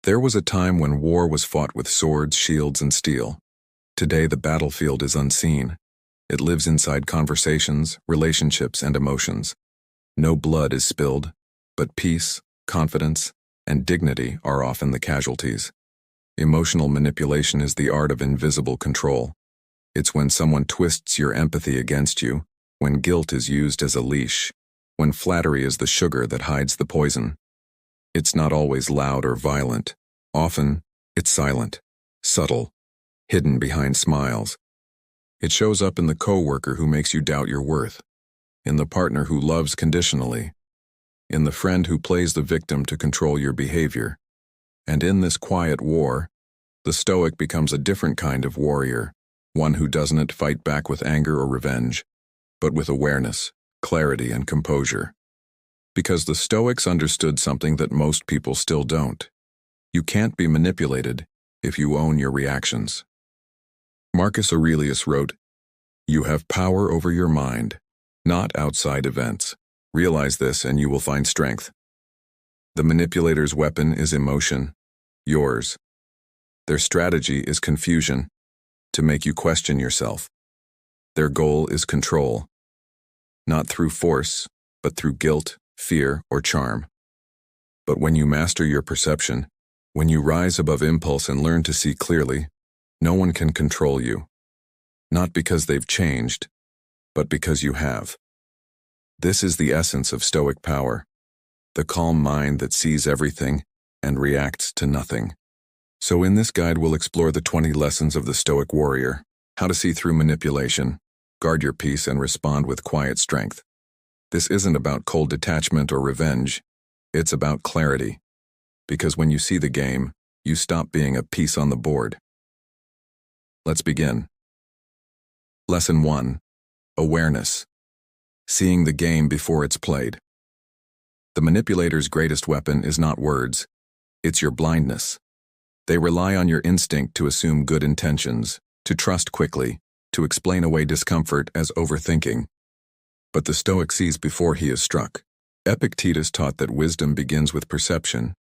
There was a time when war was fought with swords, shields, and steel. Today, the battlefield is unseen. It lives inside conversations, relationships, and emotions. No blood is spilled, but peace, confidence, and dignity are often the casualties. Emotional manipulation is the art of invisible control. It's when someone twists your empathy against you, when guilt is used as a leash, when flattery is the sugar that hides the poison. It's not always loud or violent. Often, it's silent, subtle, hidden behind smiles. It shows up in the coworker who makes you doubt your worth, in the partner who loves conditionally, in the friend who plays the victim to control your behavior. And in this quiet war, the Stoic becomes a different kind of warrior, one who doesn't fight back with anger or revenge, but with awareness, clarity, and composure. Because the Stoics understood something that most people still don't. You can't be manipulated if you own your reactions. Marcus Aurelius wrote, "You have power over your mind, not outside events. Realize this and you will find strength." The manipulator's weapon is emotion, yours. Their strategy is confusion, to make you question yourself. Their goal is control, not through force, but through guilt, fear, or charm. But when you master your perception, when you rise above impulse and learn to see clearly, no one can control you. Not because they've changed, but because you have. This is the essence of Stoic power, the calm mind that sees everything and reacts to nothing. So in this guide, we'll explore the 20 lessons of the Stoic warrior, how to see through manipulation, guard your peace, and respond with quiet strength. This isn't about cold detachment or revenge. It's about clarity. Because when you see the game, you stop being a piece on the board. Let's begin. Lesson 1. Awareness. Seeing the game before it's played. The manipulator's greatest weapon is not words. It's your blindness. They rely on your instinct to assume good intentions, to trust quickly, to explain away discomfort as overthinking. But the Stoic sees before he is struck. Epictetus taught that wisdom begins with perception,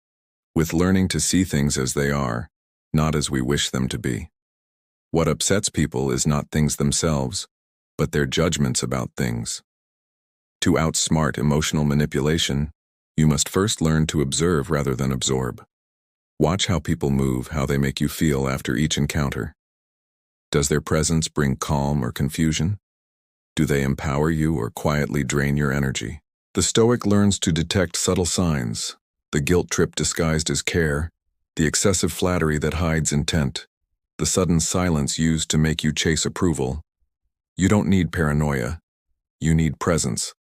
with learning to see things as they are, not as we wish them to be. What upsets people is not things themselves, but their judgments about things. To outsmart emotional manipulation, you must first learn to observe rather than absorb. Watch how people move, how they make you feel after each encounter. Does their presence bring calm or confusion? Do they empower you or quietly drain your energy? The Stoic learns to detect subtle signs, the guilt trip disguised as care, the excessive flattery that hides intent, the sudden silence used to make you chase approval. You don't need paranoia. You need presence.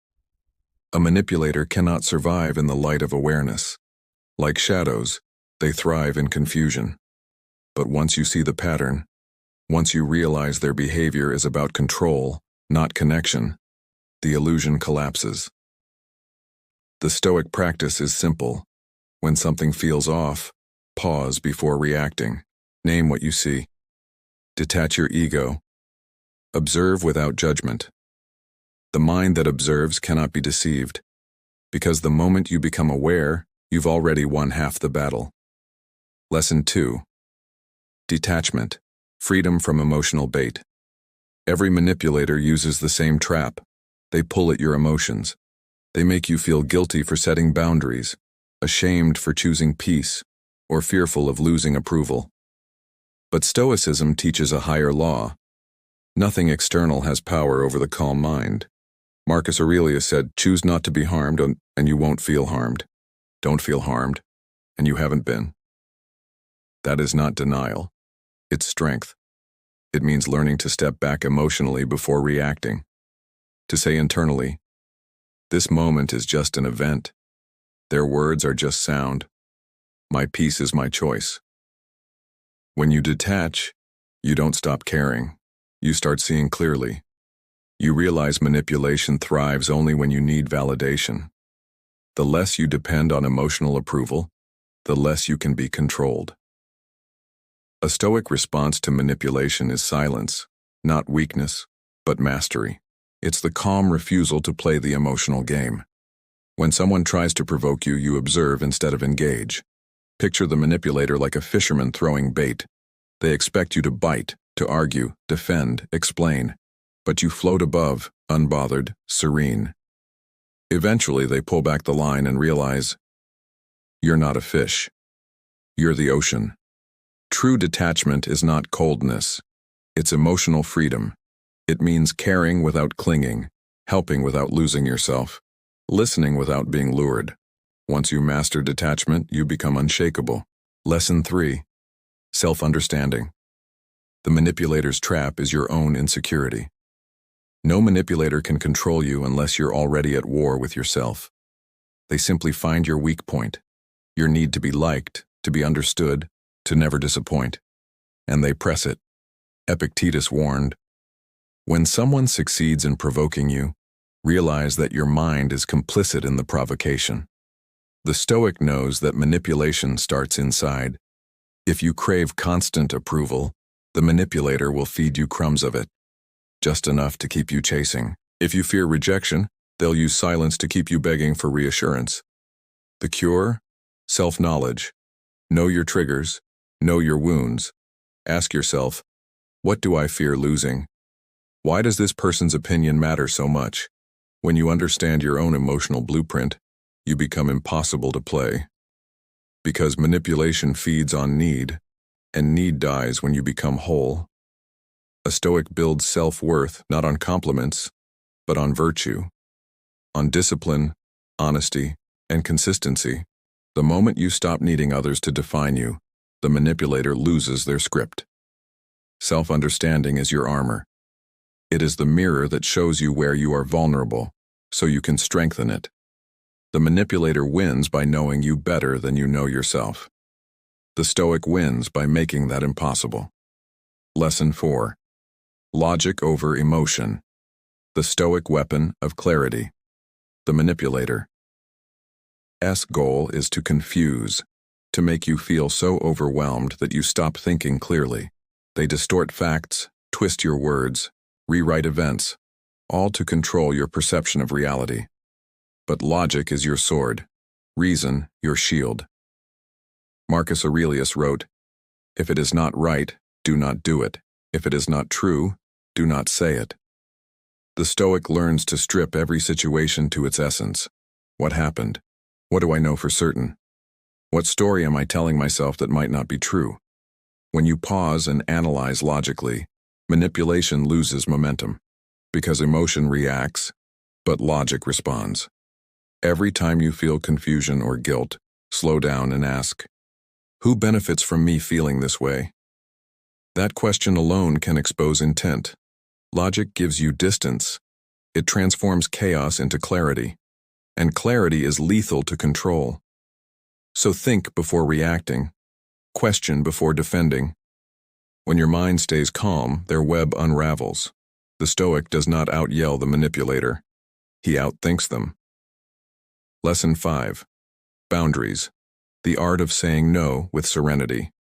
A manipulator cannot survive in the light of awareness. Like shadows, they thrive in confusion. But once you see the pattern, once you realize their behavior is about control, not connection, the illusion collapses. The Stoic practice is simple. When something feels off, pause before reacting. Name what you see. Detach your ego. Observe without judgment. The mind that observes cannot be deceived, because the moment you become aware, you've already won half the battle. Lesson 2. Detachment. Freedom from emotional bait. Every manipulator uses the same trap. They pull at your emotions. They make you feel guilty for setting boundaries, ashamed for choosing peace, or fearful of losing approval. But Stoicism teaches a higher law. Nothing external has power over the calm mind. Marcus Aurelius said, "Choose not to be harmed, and you won't feel harmed. Don't feel harmed, and you haven't been." That is not denial. It's strength. It means learning to step back emotionally before reacting. To say internally, "This moment is just an event. Their words are just sound. My peace is my choice." When you detach, you don't stop caring. You start seeing clearly. You realize manipulation thrives only when you need validation. The less you depend on emotional approval, the less you can be controlled. A Stoic response to manipulation is silence, not weakness, but mastery. It's the calm refusal to play the emotional game. When someone tries to provoke you, you observe instead of engage. Picture the manipulator like a fisherman throwing bait. They expect you to bite, to argue, defend, explain. But you float above, unbothered, serene. Eventually, they pull back the line and realize, you're not a fish. You're the ocean. True detachment is not coldness. It's emotional freedom. It means caring without clinging, helping without losing yourself, listening without being lured. Once you master detachment, you become unshakable. Lesson 3. Self-understanding. The manipulator's trap is your own insecurity. No manipulator can control you unless you're already at war with yourself. They simply find your weak point, your need to be liked, to be understood, to never disappoint. And they press it. Epictetus warned, when someone succeeds in provoking you, realize that your mind is complicit in the provocation. The Stoic knows that manipulation starts inside. If you crave constant approval, the manipulator will feed you crumbs of it, just enough to keep you chasing. If you fear rejection, they'll use silence to keep you begging for reassurance. The cure? Self-knowledge. Know your triggers, know your wounds. Ask yourself, what do I fear losing? Why does this person's opinion matter so much? When you understand your own emotional blueprint, you become impossible to play. Because manipulation feeds on need, and need dies when you become whole. A Stoic builds self-worth not on compliments, but on virtue, on discipline, honesty, and consistency. The moment you stop needing others to define you, the manipulator loses their script. Self-understanding is your armor. It is the mirror that shows you where you are vulnerable, so you can strengthen it. The manipulator wins by knowing you better than you know yourself. The Stoic wins by making that impossible. Lesson 4. Logic over emotion. The Stoic weapon of clarity. The manipulator's goal is to confuse, to make you feel so overwhelmed that you stop thinking clearly. They distort facts, twist your words, rewrite events, all to control your perception of reality. But logic is your sword, reason your shield. Marcus Aurelius wrote, if it is not right, do not do it. If it is not true, do not say it. The Stoic learns to strip every situation to its essence. What happened? What do I know for certain? What story am I telling myself that might not be true? When you pause and analyze logically, manipulation loses momentum, because emotion reacts, but logic responds. Every time you feel confusion or guilt, slow down and ask, who benefits from me feeling this way? That question alone can expose intent. Logic gives you distance. It transforms chaos into clarity, and clarity is lethal to control. So think before reacting. Question before defending. When your mind stays calm, their web unravels. The Stoic does not out-yell the manipulator. He outthinks them. Lesson 5. Boundaries. The art of saying no with serenity.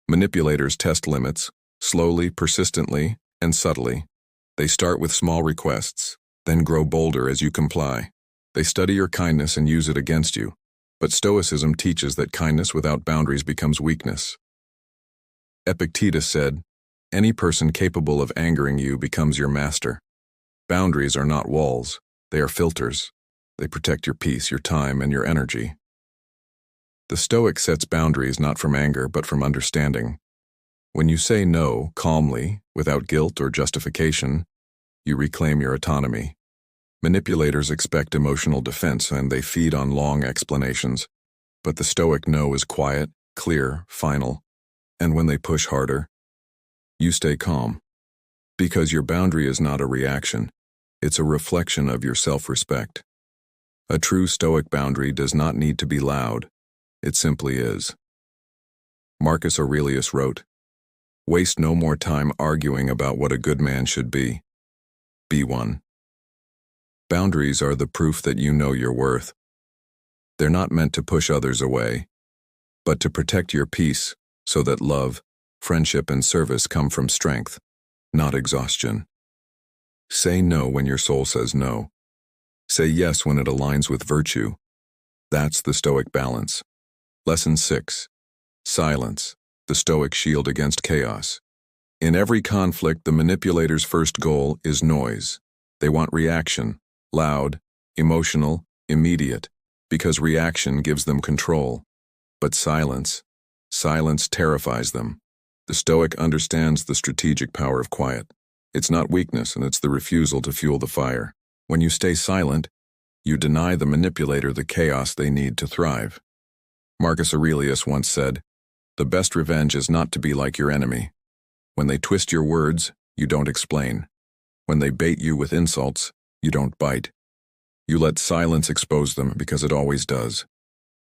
Manipulators test limits, slowly, persistently, and subtly. They start with small requests, then grow bolder as you comply. They study your kindness and use it against you. But Stoicism teaches that kindness without boundaries becomes weakness. Epictetus said, any person capable of angering you becomes your master. Boundaries are not walls, they are filters. They protect your peace, your time, and your energy. The Stoic sets boundaries not from anger but from understanding. When you say no calmly, without guilt or justification, you reclaim your autonomy. Manipulators expect emotional defense and they feed on long explanations. But the Stoic no is quiet, clear, final. And when they push harder, you stay calm. Because your boundary is not a reaction, it's a reflection of your self-respect. A true Stoic boundary does not need to be loud. It simply is. Marcus Aurelius wrote, waste no more time arguing about what a good man should be. Be one. Boundaries are the proof that you know your worth. They're not meant to push others away, but to protect your peace so that love, friendship, and service come from strength, not exhaustion. Say no when your soul says no. Say yes when it aligns with virtue. That's the Stoic balance. Lesson 6. Silence, the Stoic shield against chaos. In every conflict, the manipulator's first goal is noise. They want reaction, loud, emotional, immediate, because reaction gives them control. But silence terrifies them. The Stoic understands the strategic power of quiet. It's not weakness, and it's the refusal to fuel the fire. When you stay silent, you deny the manipulator the chaos they need to thrive. Marcus Aurelius once said, "The best revenge is not to be like your enemy. When they twist your words, you don't explain. When they bait you with insults, you don't bite. You let silence expose them because it always does.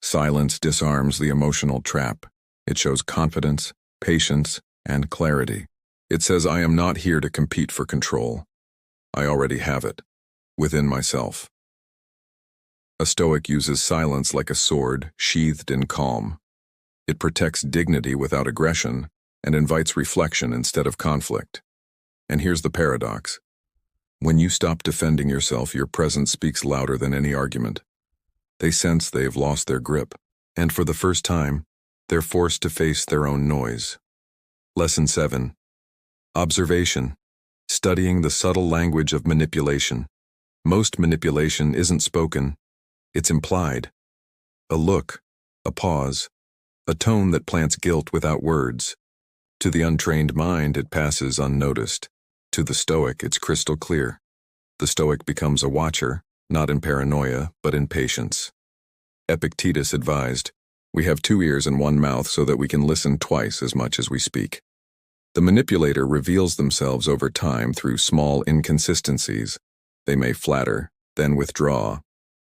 Silence disarms the emotional trap. It shows confidence, patience, and clarity. It says, I am not here to compete for control. I already have it, within myself." A Stoic uses silence like a sword sheathed in calm. It protects dignity without aggression and invites reflection instead of conflict. And here's the paradox. When you stop defending yourself, your presence speaks louder than any argument. They sense they have lost their grip, and for the first time, they're forced to face their own noise. Lesson 7. Observation. Studying the subtle language of manipulation. Most manipulation isn't spoken, it's implied. A look, a pause, a tone that plants guilt without words. To the untrained mind, it passes unnoticed. To the Stoic, it's crystal clear. The Stoic becomes a watcher, not in paranoia, but in patience. Epictetus advised, "We have 2 ears and 1 mouth so that we can listen twice as much as we speak." The manipulator reveals themselves over time through small inconsistencies. They may flatter, then withdraw.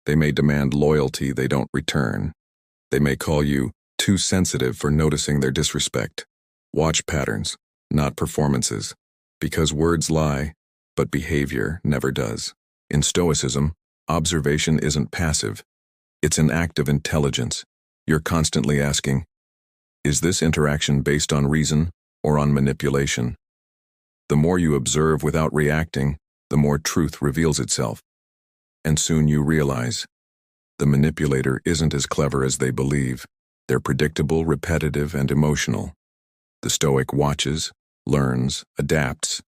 They may demand loyalty they don't return. They may call you too sensitive for noticing their disrespect. Watch patterns, not performances, because words lie, but behavior never does. In Stoicism, observation isn't passive. It's an act of intelligence. You're constantly asking, is this interaction based on reason or on manipulation? The more you observe without reacting, the more truth reveals itself. And soon you realize, the manipulator isn't as clever as they believe. They're predictable, repetitive, and emotional. The Stoic watches, learns, adapts,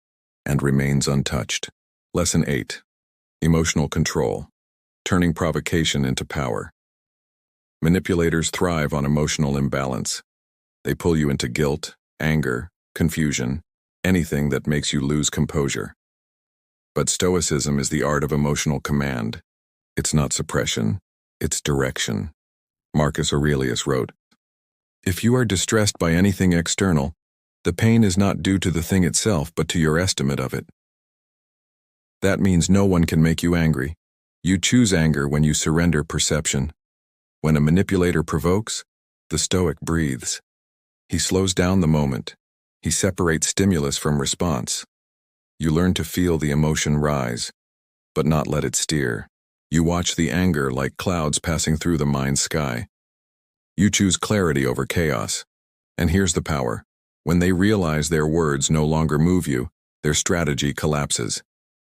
and remains untouched. Lesson 8. Emotional control. Turning provocation into power. Manipulators thrive on emotional imbalance. They pull you into guilt, anger, confusion, anything that makes you lose composure. But Stoicism is the art of emotional command. It's not suppression, it's direction. Marcus Aurelius wrote, "If you are distressed by anything external, the pain is not due to the thing itself, but to your estimate of it." That means no one can make you angry. You choose anger when you surrender perception. When a manipulator provokes, the Stoic breathes. He slows down the moment. He separates stimulus from response. You learn to feel the emotion rise, but not let it steer. You watch the anger like clouds passing through the mind's sky. You choose clarity over chaos. And here's the power. When they realize their words no longer move you, their strategy collapses.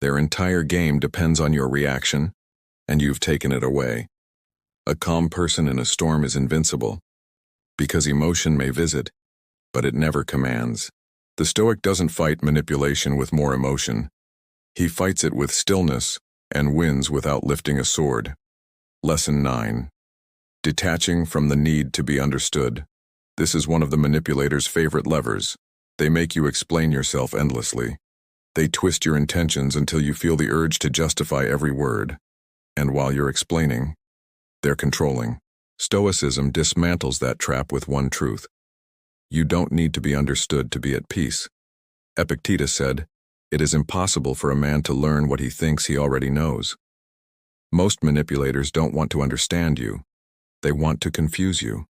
Their entire game depends on your reaction, and you've taken it away. A calm person in a storm is invincible, because emotion may visit, but it never commands. The Stoic doesn't fight manipulation with more emotion. He fights it with stillness and wins without lifting a sword. Lesson 9. Detaching from the need to be understood. This is one of the manipulator's favorite levers. They make you explain yourself endlessly. They twist your intentions until you feel the urge to justify every word. And while you're explaining, they're controlling. Stoicism dismantles that trap with one truth. You don't need to be understood to be at peace. Epictetus said, "It is impossible for a man to learn what he thinks he already knows." Most manipulators don't want to understand you. They want to confuse you.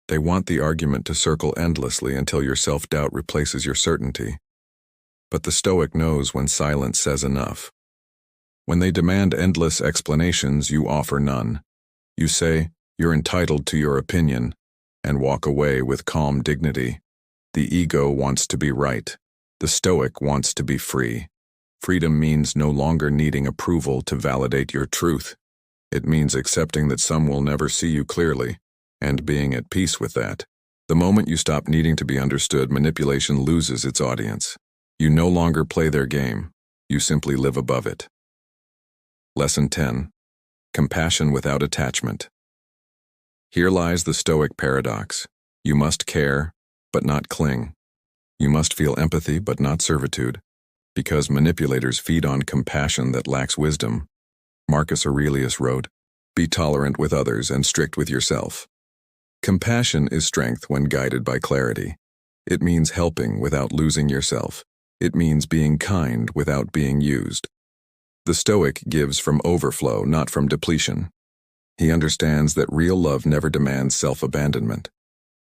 They want the argument to circle endlessly until your self-doubt replaces your certainty. But the Stoic knows when silence says enough. When they demand endless explanations, you offer none. You say, "You're entitled to your opinion," and walk away with calm dignity. The ego wants to be right. The Stoic wants to be free. Freedom means no longer needing approval to validate your truth. It means accepting that some will never see you clearly, and being at peace with that. The moment you stop needing to be understood, manipulation loses its audience. You no longer play their game. You simply live above it. Lesson 10. Compassion without attachment. Here lies the Stoic paradox. You must care, but not cling. You must feel empathy, but not servitude. Because manipulators feed on compassion that lacks wisdom. Marcus Aurelius wrote, "Be tolerant with others and strict with yourself." Compassion is strength when guided by clarity. It means helping without losing yourself. It means being kind without being used. The Stoic gives from overflow, not from depletion. He understands that real love never demands self-abandonment.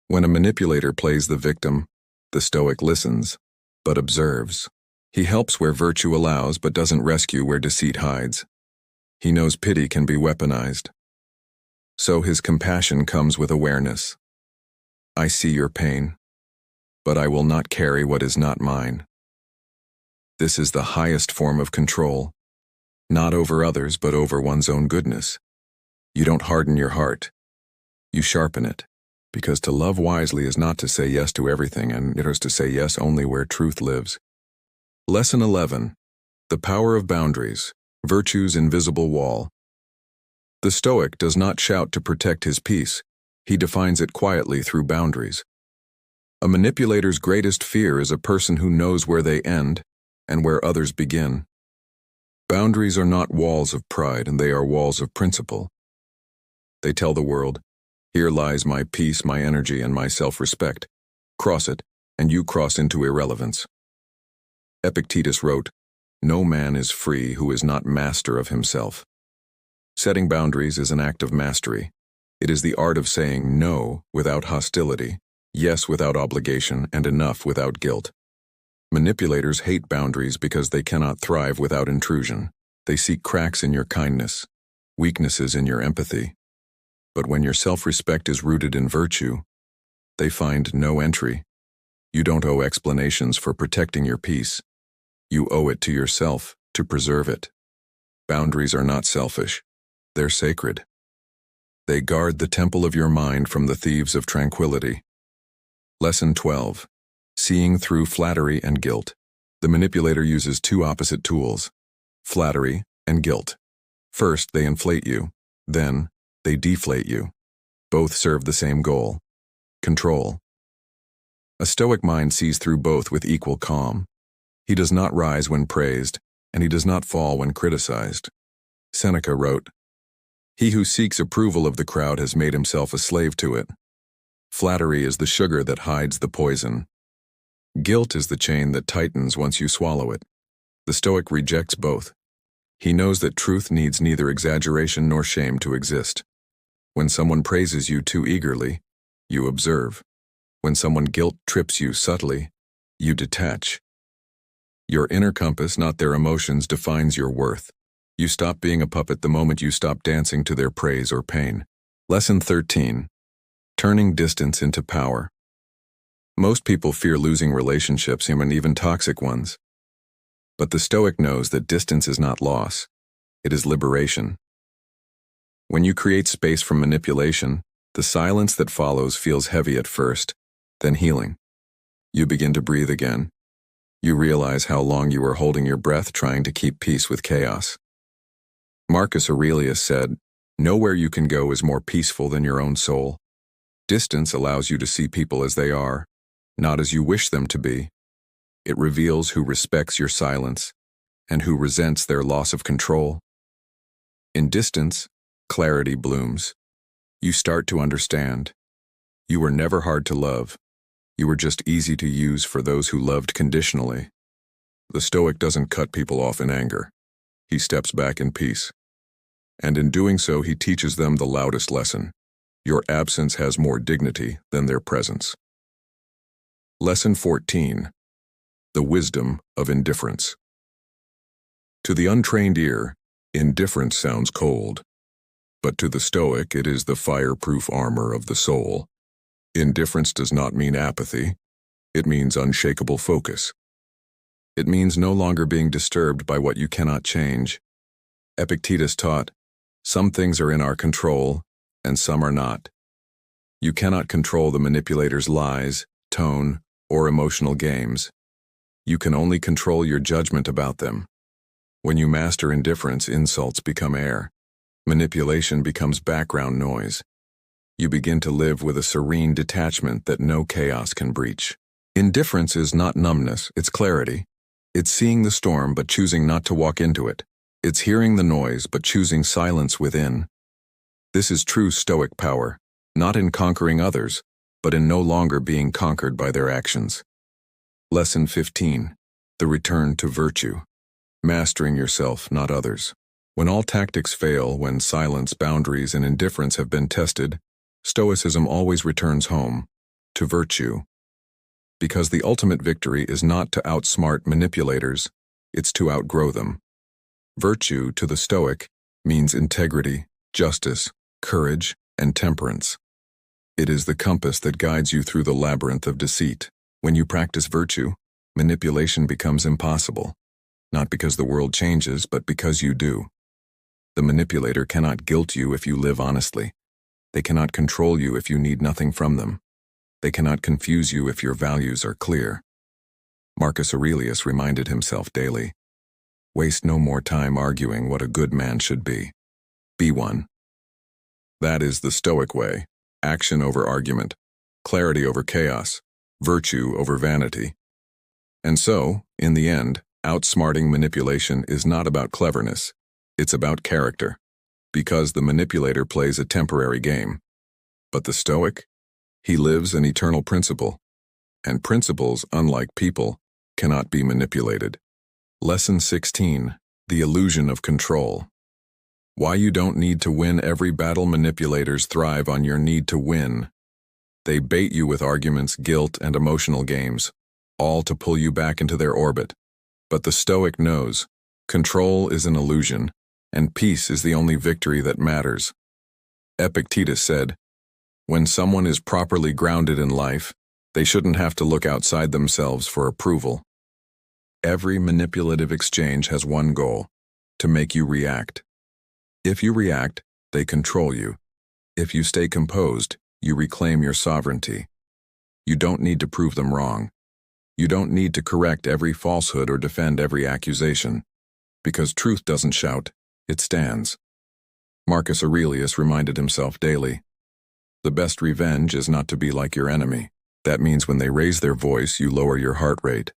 When a manipulator plays the victim, the Stoic listens, but observes. He helps where virtue allows, but doesn't rescue where deceit hides. He knows pity can be weaponized. So his compassion comes with awareness. I see your pain, but I will not carry what is not mine. This is the highest form of control, not over others, but over one's own goodness. You don't harden your heart. You sharpen it, because to love wisely is not to say yes to everything, and it is to say yes only where truth lives. Lesson 11. The power of boundaries, virtue's invisible wall. The Stoic does not shout to protect his peace. He defines it quietly through boundaries. A manipulator's greatest fear is a person who knows where they end and where others begin. Boundaries are not walls of pride, and they are walls of principle. They tell the world, here lies my peace, my energy, and my self-respect. Cross it, and you cross into irrelevance. Epictetus wrote, "No man is free who is not master of himself." Setting boundaries is an act of mastery. It is the art of saying no without hostility, yes without obligation, and enough without guilt. Manipulators hate boundaries because they cannot thrive without intrusion. They seek cracks in your kindness, weaknesses in your empathy. But when your self-respect is rooted in virtue, they find no entry. You don't owe explanations for protecting your peace. You owe it to yourself to preserve it. Boundaries are not selfish. They're sacred. They guard the temple of your mind from the thieves of tranquility. Lesson 12. Seeing through flattery and guilt. The manipulator uses two opposite tools, flattery and guilt. First, they inflate you. Then, they deflate you. Both serve the same goal: control. A Stoic mind sees through both with equal calm. He does not rise when praised, and he does not fall when criticized. Seneca wrote, "He who seeks approval of the crowd has made himself a slave to it." Flattery is the sugar that hides the poison. Guilt is the chain that tightens once you swallow it. The Stoic rejects both. He knows that truth needs neither exaggeration nor shame to exist. When someone praises you too eagerly, you observe. When someone guilt trips you subtly, you detach. Your inner compass, not their emotions, defines your worth. You stop being a puppet the moment you stop dancing to their praise or pain. Lesson 13. Turning distance into power. Most people fear losing relationships, and even toxic ones. But the Stoic knows that distance is not loss. It is liberation. When you create space from manipulation, the silence that follows feels heavy at first, then healing. You begin to breathe again. You realize how long you were holding your breath trying to keep peace with chaos. Marcus Aurelius said, "Nowhere you can go is more peaceful than your own soul." Distance allows you to see people as they are, not as you wish them to be. It reveals who respects your silence and who resents their loss of control. In distance, clarity blooms. You start to understand. You were never hard to love. You were just easy to use for those who loved conditionally. The Stoic doesn't cut people off in anger. He steps back in peace. And in doing so, he teaches them the loudest lesson. Your absence has more dignity than their presence. Lesson 14. The wisdom of indifference. To the untrained ear, indifference sounds cold. But to the Stoic, it is the fireproof armor of the soul. Indifference does not mean apathy. It means unshakable focus. It means no longer being disturbed by what you cannot change. Epictetus taught, some things are in our control, and some are not. You cannot control the manipulator's lies, tone, or emotional games. You can only control your judgment about them. When you master indifference, insults become air. Manipulation becomes background noise. You begin to live with a serene detachment that no chaos can breach. Indifference is not numbness, it's clarity. It's seeing the storm but choosing not to walk into it. It's hearing the noise but choosing silence within. This is true Stoic power, not in conquering others, but in no longer being conquered by their actions. Lesson 15. The return to virtue. Mastering yourself, not others. When all tactics fail, when silence, boundaries, and indifference have been tested, Stoicism always returns home, to virtue. Because the ultimate victory is not to outsmart manipulators, it's to outgrow them. Virtue, to the Stoic, means integrity, justice, courage, and temperance. It is the compass that guides you through the labyrinth of deceit. When you practice virtue, manipulation becomes impossible, not because the world changes, but because you do. The manipulator cannot guilt you if you live honestly. They cannot control you if you need nothing from them. They cannot confuse you if your values are clear. Marcus Aurelius reminded himself daily, waste no more time arguing what a good man should be. Be one. That is the Stoic way: action over argument, clarity over chaos, virtue over vanity. And so, in the end, outsmarting manipulation is not about cleverness, it's about character, because the manipulator plays a temporary game. But the Stoic? He lives an eternal principle, and principles, unlike people, cannot be manipulated. Lesson 16. The illusion of control. Why you don't need to win every battle. Manipulators thrive on your need to win. They bait you with arguments, guilt, and emotional games, all to pull you back into their orbit. But the Stoic knows, control is an illusion, and peace is the only victory that matters. Epictetus said, when someone is properly grounded in life, they shouldn't have to look outside themselves for approval. Every manipulative exchange has one goal: to make you react. If you react, they control you. If you stay composed, you reclaim your sovereignty. You don't need to prove them wrong. You don't need to correct every falsehood or defend every accusation. Because truth doesn't shout, it stands. Marcus Aurelius reminded himself daily, the best revenge is not to be like your enemy. That means when they raise their voice, you lower your heart rate.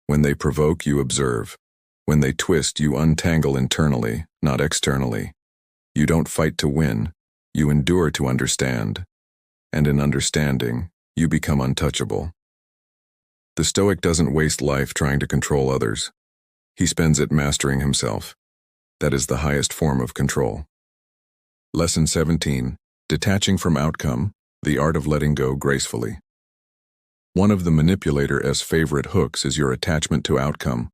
When they provoke, you observe. When they twist, you untangle internally, not externally. You don't fight to win, you endure to understand. And in understanding, you become untouchable. The Stoic doesn't waste life trying to control others. He spends it mastering himself. That is the highest form of control. Lesson 17. Detaching from outcome, the art of letting go gracefully. One of the manipulator's favorite hooks is your attachment to outcome,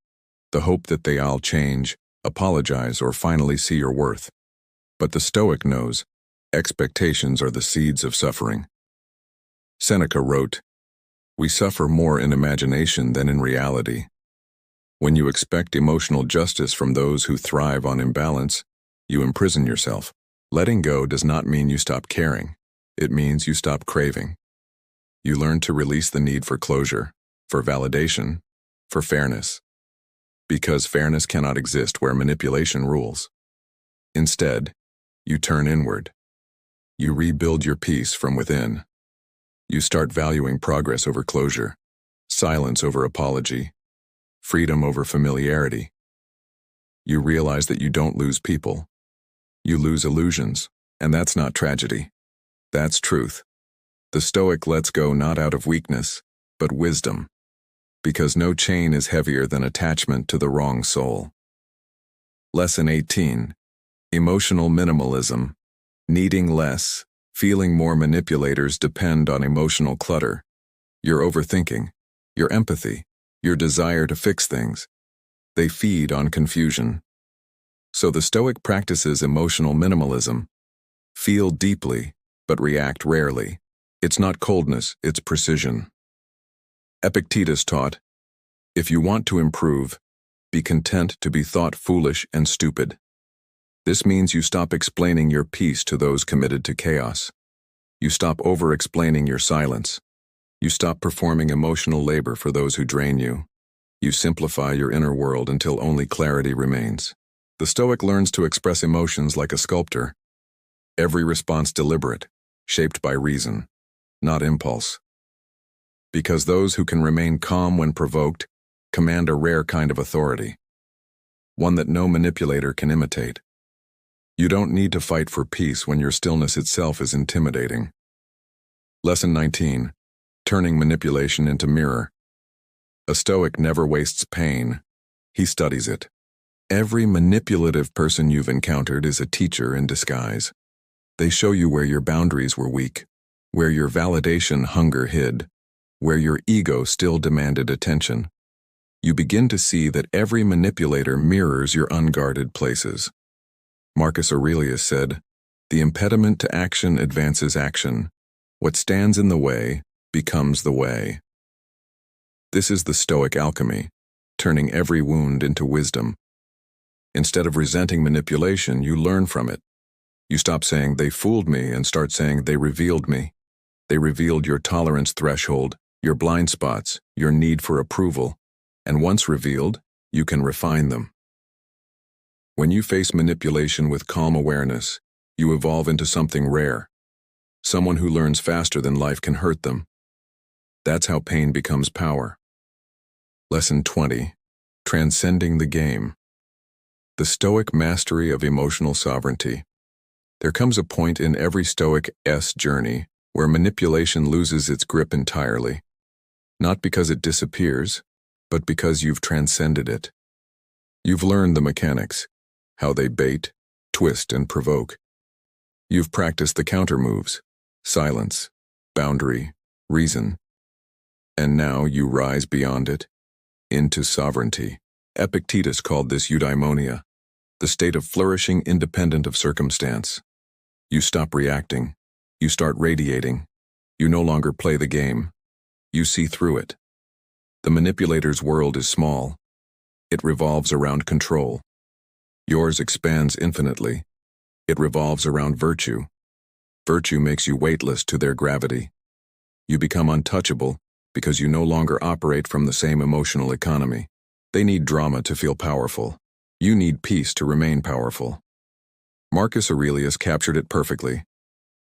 the hope that they'll change, apologize, or finally see your worth. But the Stoic knows, expectations are the seeds of suffering. Seneca wrote, we suffer more in imagination than in reality. When you expect emotional justice from those who thrive on imbalance, you imprison yourself. Letting go does not mean you stop caring. It means you stop craving. You learn to release the need for closure, for validation, for fairness. Because fairness cannot exist where manipulation rules. Instead, you turn inward. You rebuild your peace from within. You start valuing progress over closure, silence over apology, freedom over familiarity. You realize that you don't lose people. You lose illusions, and that's not tragedy. That's truth. The Stoic lets go not out of weakness, but wisdom, because no chain is heavier than attachment to the wrong soul. Lesson 18. Emotional minimalism. Needing less, feeling more. Manipulators depend on emotional clutter. Your overthinking, your empathy, your desire to fix things. They feed on confusion. So the Stoic practices emotional minimalism. Feel deeply, but react rarely. It's not coldness, it's precision. Epictetus taught, if you want to improve, be content to be thought foolish and stupid. This means you stop explaining your peace to those committed to chaos. You stop over-explaining your silence. You stop performing emotional labor for those who drain you. You simplify your inner world until only clarity remains. The Stoic learns to express emotions like a sculptor. Every response deliberate, shaped by reason, not impulse. Because those who can remain calm when provoked command a rare kind of authority, one that no manipulator can imitate. You don't need to fight for peace when your stillness itself is intimidating. Lesson 19. Turning manipulation into mirror. A Stoic never wastes pain. He studies it. Every manipulative person you've encountered is a teacher in disguise. They show you where your boundaries were weak, where your validation hunger hid, where your ego still demanded attention. You begin to see that every manipulator mirrors your unguarded places. Marcus Aurelius said, "The impediment to action advances action. What stands in the way becomes the way." This is the Stoic alchemy, turning every wound into wisdom. Instead of resenting manipulation, you learn from it. You stop saying, "They fooled me," and start saying, "They revealed me." They revealed your tolerance threshold, your blind spots, your need for approval, and once revealed, you can refine them. When you face manipulation with calm awareness, you evolve into something rare. Someone who learns faster than life can hurt them. That's how pain becomes power. Lesson 20. Transcending the game. The Stoic mastery of emotional sovereignty. There comes a point in every Stoic's journey where manipulation loses its grip entirely, not because it disappears, but because you've transcended it. You've learned the mechanics, how they bait, twist, and provoke. You've practiced the counter moves, silence, boundary, reason. And now you rise beyond it, into sovereignty. Epictetus called this eudaimonia, the state of flourishing independent of circumstance. You stop reacting. You start radiating. You no longer play the game. You see through it. The manipulator's world is small. It revolves around control. Yours expands infinitely. It revolves around virtue. Virtue makes you weightless to their gravity. You become untouchable because you no longer operate from the same emotional economy. They need drama to feel powerful. You need peace to remain powerful. Marcus Aurelius captured it perfectly.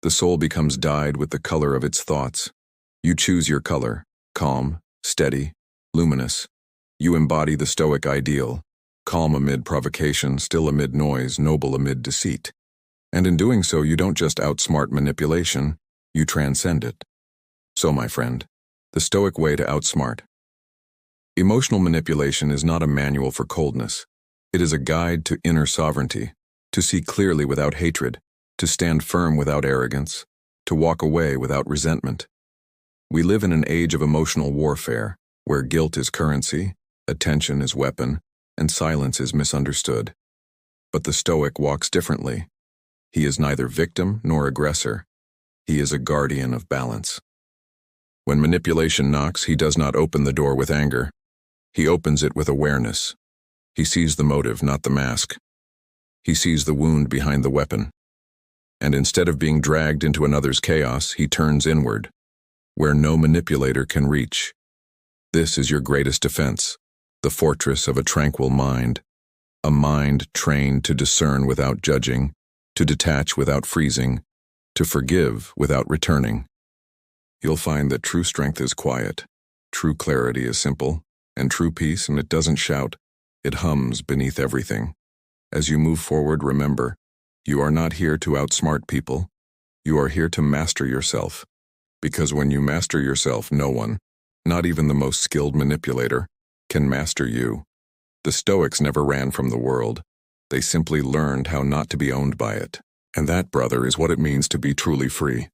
The soul becomes dyed with the color of its thoughts. You choose your color, calm, steady, luminous. You embody the Stoic ideal, calm amid provocation, still amid noise, noble amid deceit. And in doing so, you don't just outsmart manipulation, you transcend it. So, my friend, the Stoic way to outsmart. Emotional manipulation is not a manual for coldness. It is a guide to inner sovereignty, to see clearly without hatred, to stand firm without arrogance, to walk away without resentment. We live in an age of emotional warfare, where guilt is currency, attention is weapon, and silence is misunderstood. But the Stoic walks differently. He is neither victim nor aggressor. He is a guardian of balance. When manipulation knocks, he does not open the door with anger. He opens it with awareness. He sees the motive, not the mask. He sees the wound behind the weapon. And instead of being dragged into another's chaos, he turns inward, where no manipulator can reach. This is your greatest defense, the fortress of a tranquil mind, a mind trained to discern without judging, to detach without freezing, to forgive without returning. You'll find that true strength is quiet, true clarity is simple, and true peace, and it doesn't shout, it hums beneath everything. As you move forward, remember, you are not here to outsmart people. You are here to master yourself. Because when you master yourself, no one, not even the most skilled manipulator, can master you. The Stoics never ran from the world. They simply learned how not to be owned by it. And that, brother, is what it means to be truly free.